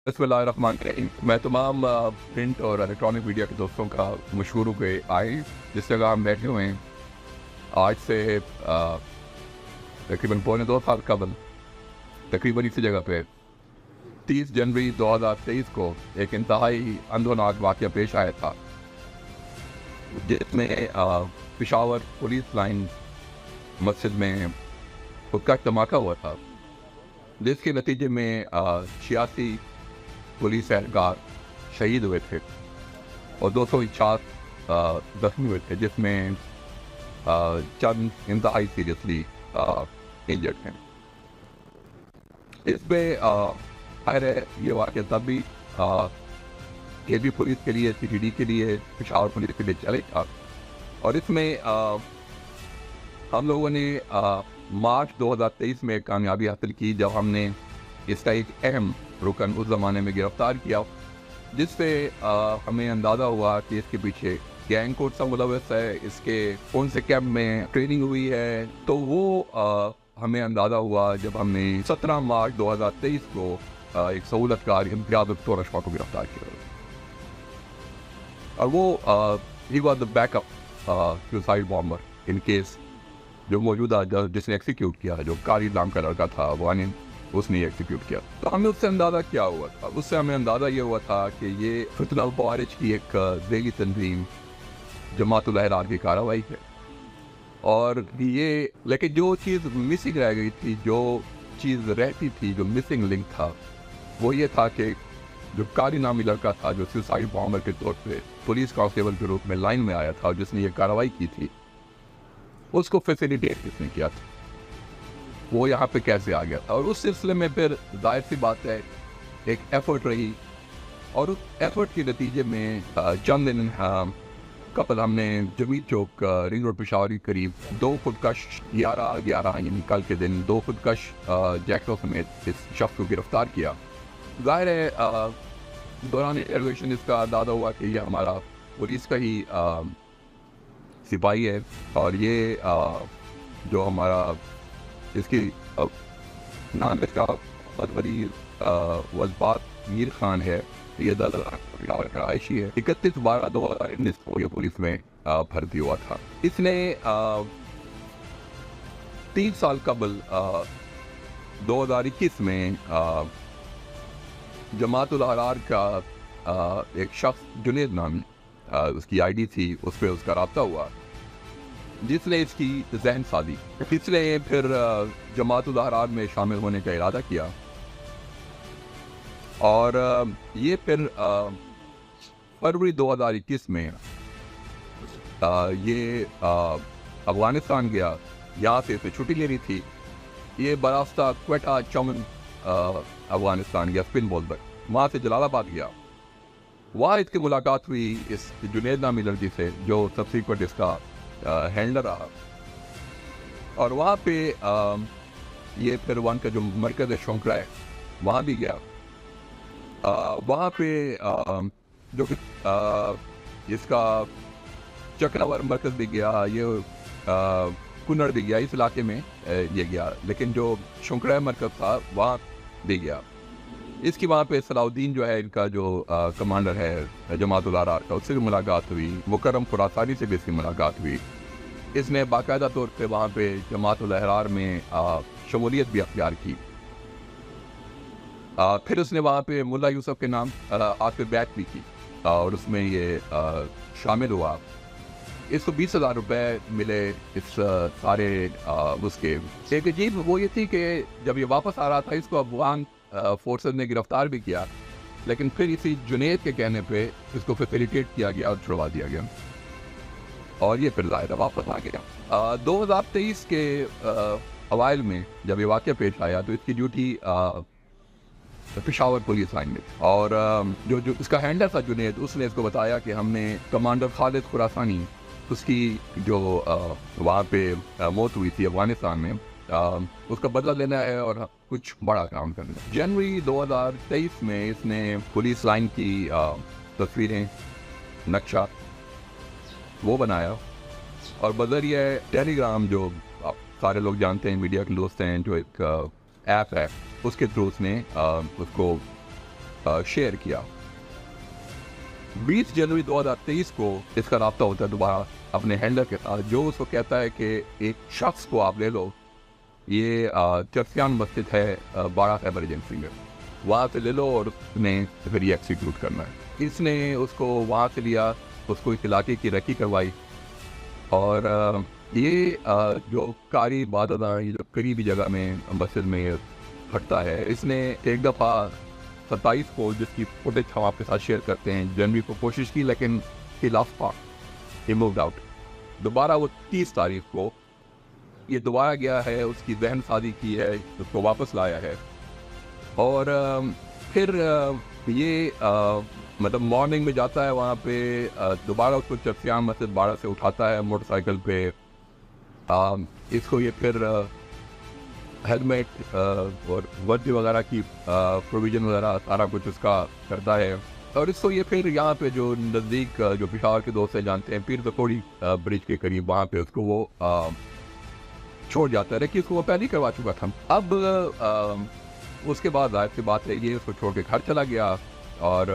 बिस्मिल्लाहिर्रहमानिर्रहीम। मैं तमाम प्रिंट और इलेक्ट्रॉनिक मीडिया के दोस्तों का मशहूर हूँ कि आए जिस जगह हम बैठे हुए हैं आज से तकरीबन पौने 2 साल कबल तकरीबन इसी जगह पे 30 जनवरी 2023 को एक इंतहाई अंदोनाक वाक़या पेश आया था, जिसमें पेशावर पुलिस लाइन मस्जिद में खुद का धमाका हुआ था, जिसके नतीजे में 86 पुलिस एहलकार शहीद हुए थे और 249 जख्मी हुए थे, जिसमें चंद इंतहाई सीरियसली इंजर्ड हैं। इसमें खैर ये वाक़या तब भी केबी पुलिस के लिए, CTD के लिए, पेशावर पुलिस के लिए चैलेंज था और इसमें हम लोगों ने मार्च 2023 में कामयाबी हासिल की जब हमने इसका एक अहम रुकन उस ज़माने में गिरफ़्तार किया, जिससे हमें अंदाज़ा हुआ कि इसके पीछे गैंग कौन सा मुलव्वस है, इसके कौन से कैंप में ट्रेनिंग हुई है। तो वो हमें अंदाज़ा हुआ जब हमने 17 मार्च 2023 को एक सहूलतकार इम्तियाज़ तोरशवा को गिरफ़्तार किया और वो he was the backup suicide bomber in case जो मौजूदा जिसने एग्जीक्यूट किया है, जो कारी नाम का लड़का था वो उसने एग्जीक्यूट किया। तो हमें उससे अंदाज़ा क्या हुआ था? उससे हमें अंदाज़ा ये हुआ था कि ये फितना ख़वारिज की एक ज़ैली तंज़ीम जमातुल अहरार की कार्रवाई है और ये लेकिन जो चीज़ मिसिंग रह गई थी, जो चीज़ रहती थी, जो मिसिंग लिंक था, वो ये था कि जो कारी नामी लड़का था जो सुसाइड बॉम्बर के तौर पे पुलिस कांस्टेबल के रूप में लाइन में आया था और जिसने ये कार्रवाई की थी, उसको फैसिलिटेट किसने किया था, वो यहाँ पे कैसे आ गया था। और उस सिलसिले में फिर जाहिर सी बात है एक एफर्ट रही और उस एफर्ट के नतीजे में चंद दिन कपल हमने जमीर चौक रिंग रोड पेशावर के करीब 2 खुदकश 11 यानी कल के दिन 2 खुदकश जैकटों समेत इस शख्स को गिरफ्तार किया। जाहिर है दौरान इंटरोगेशन इसका अंदाज़ा हुआ कि यह हमारा पुलिस का ही सिपाही है और ये जो हमारा इसकी नाम इसका बदवरी वज़बात मीर खान है, ये आयशी है। 31/12/2019 को ये पुलिस में भर्ती हुआ था। इसने 3 साल कबल 2021 में जमातुल अहरार का एक शख्स जुनेद नामी उसकी ID थी, उस पर उसका रब्ता हुआ, जिसने इसकी जहन साधी। इसने फिर जमातुल अहरार में शामिल होने का इरादा किया और ये फिर फरवरी 2021 में ये अफगानिस्तान गया, यहाँ से इसे छुट्टी लेनी थी। ये बरास्ता क्वेटा चमन अफगानिस्तान गया स्पिन बॉल तक, वहाँ से जलालाबाद गया। वहाँ इसकी मुलाकात हुई इस जुनेद नामी लड़की से जो सब्सिक्वेंट इसका हैंडलर रहा और वहाँ पे ये फिर वन का जो मरकज़ शौकरा है वहाँ भी गया। वहाँ पे जो इसका चक्रवर मरकज़ भी गया, ये कुन्नड़ भी गया, इस इलाके में ये गया, लेकिन जो शौकरा मरकज़ था वहाँ भी गया। इसकी वहाँ पे सलाउद्दीन जो है इनका जो कमांडर है जमातुल अहरार का, उससे भी मुलाकात हुई। मुकर्रम खुरासानी से भी इसकी मुलाकात हुई। इसने बाकायदा तौर पे वहाँ पे जमातुल अहरार में शमूलियत भी अख्तियार की। फिर उसने वहाँ पे मुल्ला यूसुफ के नाम आखिर बैत भी की और उसमें ये शामिल हुआ। इसको 20,000 रुपये मिले इस सारे उसके। एक अजीब वो ये थी कि जब ये वापस आ रहा था इसको अफगान फोर्सेस ने गिरफ्तार भी किया, लेकिन फिर इसी जुनेद के कहने पे इसको फैसिलिटेट किया गया और छुड़वा दिया गया और ये फिर ज़ाहिर वापस आ गया। 2023 के अवाइल में जब ये वाक़या पेश आया तो इसकी ड्यूटी पेशावर पुलिस लाइन में और जो इसका हैंडलर था जुनेद, उसने इसको बताया कि हमने कमांडर खालिद खुरासानी, उसकी जो वहाँ पे मौत हुई थी अफगानिस्तान में, उसका बदला लेना है और कुछ बड़ा काम करना है। जनवरी 2023 में इसने पुलिस लाइन की तस्वीरें, नक्शा वो बनाया और बज़रिए टेलीग्राम जो आप सारे लोग जानते हैं, मीडिया के दोस्त हैं, जो एक ऐप है, उसके थ्रू उसने उसको शेयर किया। 20 जनवरी 2023 को इसका रब्ता होता है दोबारा अपने हैंडलर के साथ, जो उसको कहता है कि एक शख्स को आप ले लो, ये चर्सियान मस्जिद है 12 खैबर एजेंसी में, वहाँ से ले लो और उसने फिर ये एक्सिक्यूट करना है। इसने उसको वहाँ से लिया, उसको इस इलाके की रखी करवाई, और ये जो कारी बाददा, ये जो करीबी जगह में मस्जिद में हटता है, इसने एक दफ़ा 27 को, जिसकी फुटेज हम आपके साथ शेयर करते हैं, जनवरी को कोशिश की, लेकिन he lost part, he moved out. दोबारा वो 30 तारीख को ये दोबारा गया है, उसकी बहन शादी की है, उसको वापस लाया है, और फिर ये मतलब मॉर्निंग में जाता है वहाँ पे, दोबारा उसको चर्सियान मस्जिद 12 से उठाता है मोटरसाइकिल पे, इसको ये फिर हेलमेट और वर्दी वगैरह की प्रोविज़न वगैरह सारा कुछ उसका करता है, और इसको ये फिर यहाँ पे जो नज़दीक जो पेशावर के दोस्त से जानते हैं, पीर तकोड़ी ब्रिज के करीब, वहाँ पे उसको वो छोड़ जाता है। लेकिन उसको वो पहले ही करवा चुका था। अब उसके बाद जाहिर सी बात है, ये उसको छोड़ के घर चला गया, और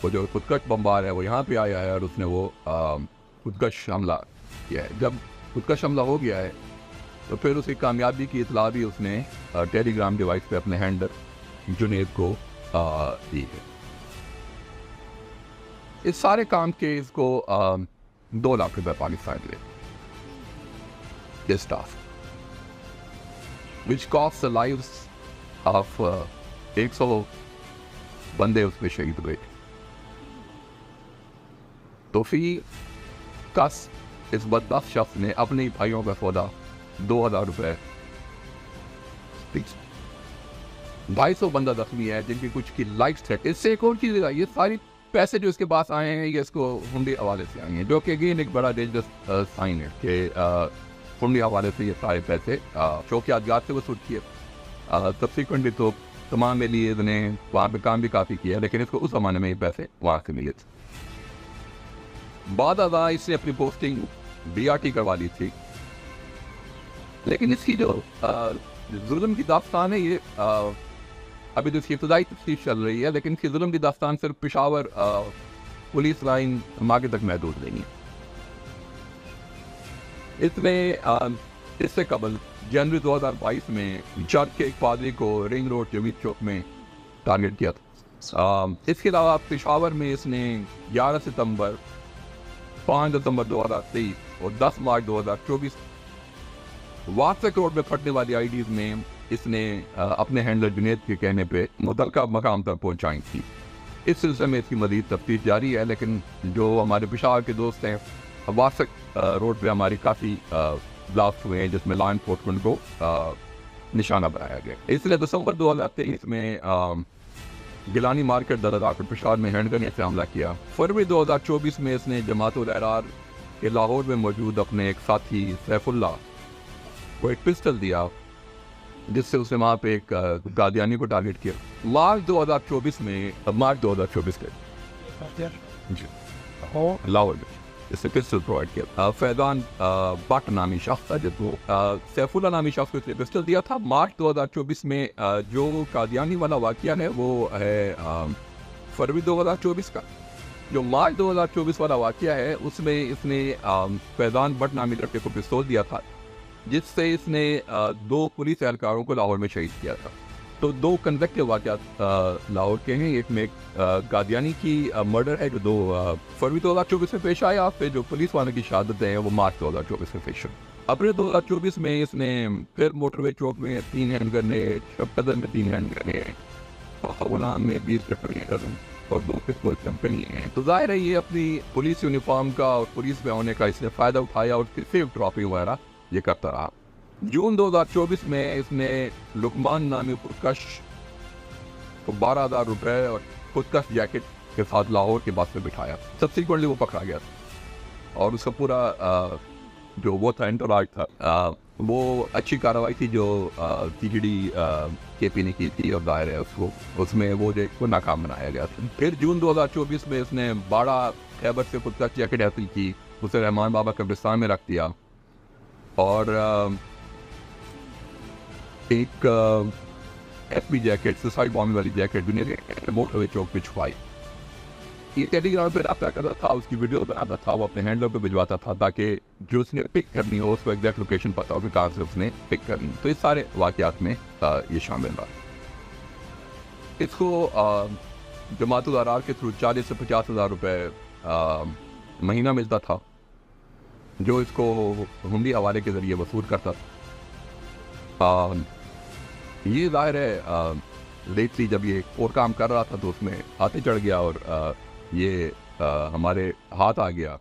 वो जो खुदकश बमबार है वो यहाँ पे आया है, और उसने वो खुदकश हमला किया है। जब खुदकश हमला हो गया है तो फिर उसकी कामयाबी की इतला भी उसने टेलीग्राम डिवाइस पे अपने हैंडलर जुनेद को दी है। इस सारे काम के इसको 2 लाख रुपए पाकिस्तान ले, this stuff, which costs the lives of 100 बंदे उसमें शहीद हुए। तो फिर कस इस बदबख्त शख्स ने अपने भाइयों का सौदा 2000 रुपये, 250 बंदा जख्मी है, जिनकी कुछ की लाइफ थ्रेट। इससे एक और चीज़, ये सारी पैसे जो इसके पास आए हैं, ये इसको हुंडी हवाले से आए हैं, जो कि अगेन एक बड़ा डेंजरस साइन है कि हुंडी हवाले से ये सारे पैसे शौक यादगार से वसूल किए। सब्सिक्वेंटली तो तमाम में लिए ने वहाँ पे काम भी काफ़ी किया, लेकिन इसको उस ज़माने में ये पैसे वहाँ से मिले थे। बाद अदा इसने अपनी पोस्टिंग BRT करवा ली थी, लेकिन इसकी जो जुल्म की दास्तान है, ये अभी तो इसकी इब्तदाई तफ्तीश चल रही है, लेकिन इसकी जुल्म की दास्तान सिर्फ पेशावर पुलिस लाइन आगे तक महदूद नहीं है। इससे कबल जनवरी 2022 में चर्च के एक पादरी को रिंग रोड जमीद चौक में टारगेट किया था। इसके अलावा पेशावर में इसने 11 सितंबर, 5 दिसंबर 2023 और 10 मार्च 2024 वाट्सएप रोड में फटने वाली आईडीज में इसने अपने हैंडलर जुनेद के कहने पे मुतलका मकाम तक पहुंचाई थी। इस सिलसिले में इसकी मज़ीद तफ्तीश जारी है, लेकिन जो हमारे पेशावर के दोस्त हैं, वाट्सएप रोड पे हमारी काफ़ी ब्लास्ट हुए हैं, जिसमें लॉ एनफोर्समेंट को निशाना बनाया गया। इसलिए दिसंबर 2023 में गिलानी मार्केट दरदार पेशावर में हैंडगन से हमला किया। फरवरी 2024 में इसने जमात-उल-अहरार के लाहौर में मौजूद अपने एक साथी सैफुल्लाह को एक पिस्टल दिया, जिससे उसने वहाँ पे एक कादियानी को टारगेट किया। मार्च 2024 के लाहौर में इससे पिस्टल प्रोवाइड किया। फैजान बट नामी शख्स था, जिसको सैफुल्लाह नामी शख्स को इसने पिस्टल दिया था। मार्च 2024 में जो कादियानी वाला वाक़या है वो है फरवरी 2024 का। जो मार्च 2024 वाला वाक़या है उसमें इसने फैजान बट नामी लड़के को पिस्तौल दिया था, जिससे इसने 2 पुलिस एहलकारों को लाहौर में शहीद किया था। तो 2 कंसेक्टिव वाक़यात लाहौर के हैं। एक में कादियानी की मर्डर है, जो 2 फरवरी 2024 में पेश आया। फिर जो पुलिस वालों की शहादत है वो मार्च 2024 में पेश आई। अप्रैल 2024 में इसने फिर मोटरवे चौक में 3 हैंड ग्रेनेड, शबकदर में 3 हैंड ग्रेनेड, गुलाम में 20 ग्रेनेड और 2 पिस्तौल कंपनी है। तो जाहिर है ये अपनी पुलिस यूनिफॉर्म का और पुलिस में होने का इसने फ़ायदा उठाया और सिर्फ ट्रॉफी वगैरह ये करता रहा। जून 2024 में इसने लुकमान नामी खुदकश को 12,000 रुपये और खुदकश जैकेट के साथ लाहौर के बस में बिठाया। सब्सिक्वेंटली वो पकड़ा गया और उसका पूरा जो वो था एंटोराज था, वो अच्छी कार्रवाई थी जो TGD KP ने की थी, और जाहिर है उसमें वो नाकाम बनाया गया था। फिर जून 2024 में इसने 12 खैबर से खुदकश जैकेट हासिल की, उसे रहमान बाबा कब्रिस्तान में रख दिया, और एक एसपी जैकेट, सुसाइड बॉम्ब वाली जैकेट दुनिया के मोटरवे चौक पे छुपाई। ये टेलीग्राम पे रब्ता करता था, उसकी वीडियो बनाता था, वो अपने हैंडलर पे भिजवाता था ताकि जो उसने पिक करनी हो उसको एग्जैक्ट लोकेशन पता हो कि कहाँ से उसने पिक करनी। तो इस सारे वाक़यात में ये शामिल रहा। इसको जमातुल अहरार के थ्रू 40 से 50 हज़ार रुपये महीना मिलता था, जो इसको हुंडी हवाले के ज़रिए वसूल करता था। ये ज़ाहिर है लेटली जब ये और काम कर रहा था तो उसमें हाथे चढ़ गया और ये हमारे हाथ आ गया।